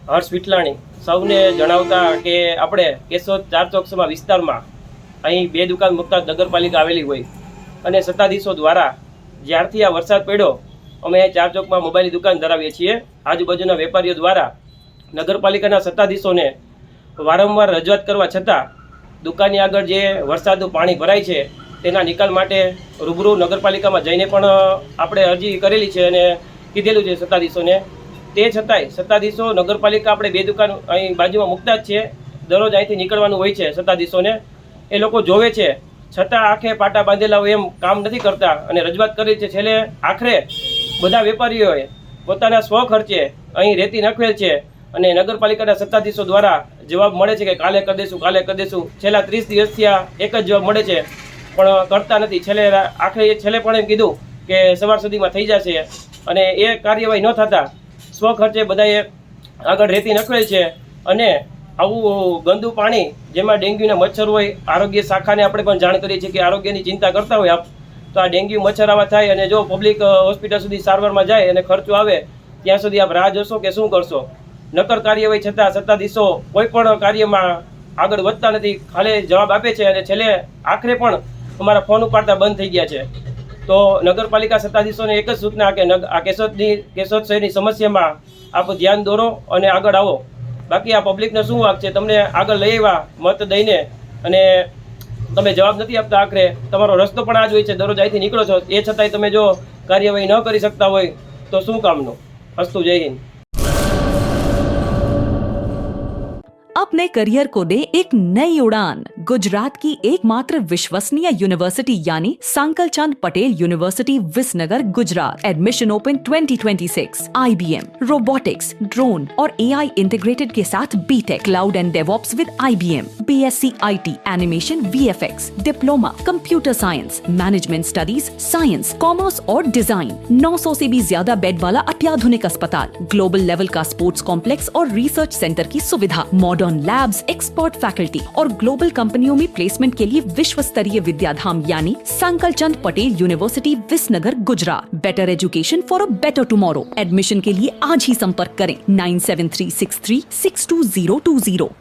હર્ષ વિઠલાણી સૌને જણાવતા કે આપણે કેશોદ 4 ચોકસીમાં વિસ્તારમાં અહીં 2 દુકાન મુકતા નગરપાલિકા આવેલી હોય અને સત્તાધીશો દ્વારા જ્યારથી આ વરસાદ પડ્યો અમે 4 ચોકમાં મોબાઈલની દુકાન ધરાવીએ છીએ. આજુબાજુના વેપારીઓ દ્વારા નગરપાલિકાના સત્તાધીશોને વારંવાર રજૂઆત કરવા છતાં દુકાનની આગળ જે વરસાદનું પાણી ભરાય છે તેના નિકાલ માટે રૂબરૂ નગરપાલિકામાં જઈને પણ આપણે અરજી કરેલી છે અને કીધેલું છે સત્તાધીશોને. તે છતાંય સત્તાધીશો નગરપાલિકા આપણે 2 દુકાન અહીં બાજુમાં મૂકતા જ છે. દરરોજ અહીંથી નીકળવાનું હોય છે સત્તાધીશોને. એ લોકો જોવે છે છતાં આંખે પાટા બાંધેલા હોય એમ કામ નથી કરતા અને રજૂઆત કરી છે. છેલ્લે આખરે બધા વેપારીઓએ પોતાના સ્વ ખર્ચે અહીં રેતી નાખવેલ છે અને નગરપાલિકાના સત્તાધીશો દ્વારા જવાબ મળે છે કે કાલે કરી દઈશું. છેલ્લા 30 દિવસથી આ એક જ જવાબ મળે છે પણ કરતા નથી. છેલ્લે પણ એમ કીધું કે સવાર સુધીમાં થઈ જશે અને એ કાર્યવાહી ન થતાં સ્વ ખર્ચે બધાએ આગળ રેતી નાખવેલ છે. અને આવું ગંદુ પાણી જેમાં ડેન્ગ્યુના મચ્છર હોય, આરોગ્ય શાખાને આપણે પણ જાણ કરીએ છીએ કે આરોગ્યની ચિંતા કરતા હોય આપ તો આ ડેન્ગ્યુ મચ્છર આવા થાય અને જો પબ્લિક હોસ્પિટલ સુધી સારવારમાં જાય અને ખર્ચો આવે ત્યાં સુધી આપ રાહ જોશો કે શું કરશો? નક્કર કાર્યવાહી છતાં સત્તાધીશો કોઈ પણ કાર્યમાં આગળ વધતા નથી, ખાલી જવાબ આપે છે અને છેલ્લે આખરે પણ અમારા ફોન ઉપાડતા બંધ થઈ ગયા છે. તો નગરપાલિકા સત્તાધીશોને એક જ સૂચના કે આ કેશોદ શહેરની સમસ્યામાં આપ ધ્યાન દોરો અને આગળ આવો. બાકી આ પબ્લિકનો શું વાંક છે? તમને આગળ લઈ આવ્યા મત દઈને અને તમે જવાબ નથી આપતા. આખરે તમારો રસ્તો પણ આ જ હોય છે, દરરોજ અહીંથી નીકળો છો, એ છતાંય તમે જો કાર્યવાહી ન કરી શકતા હોય તો શું કામનું? અસ્તુ, જય હિન્દ. अपने करियर को दे एक नई उड़ान। गुजरात की एकमात्र विश्वसनीय यूनिवर्सिटी यानी Sankalchand Patel university Visnagar Gujarat. Admission open 2026। IBM, robotics, drone और AI इंटीग्रेटेड के साथ BTech, cloud and DevOps with IBM, BSc IT, animation, VFX, diploma, computer science, management studies, science, commerce और डिजाइन। 900 से भी ज्यादा बेड वाला अत्याधुनिक अस्पताल, ग्लोबल लेवल का स्पोर्ट्स कॉम्प्लेक्स और रिसर्च सेंटर की सुविधा, मॉडर्न लैब्स, एक्सपर्ट फैकल्टी और ग्लोबल कंपनियों में प्लेसमेंट के लिए विश्व स्तरीय विद्याधाम यानी Sankalchand Patel university Visnagar Gujarat. Better education for a better tomorrow. एडमिशन के लिए आज ही संपर्क करें 9736362020।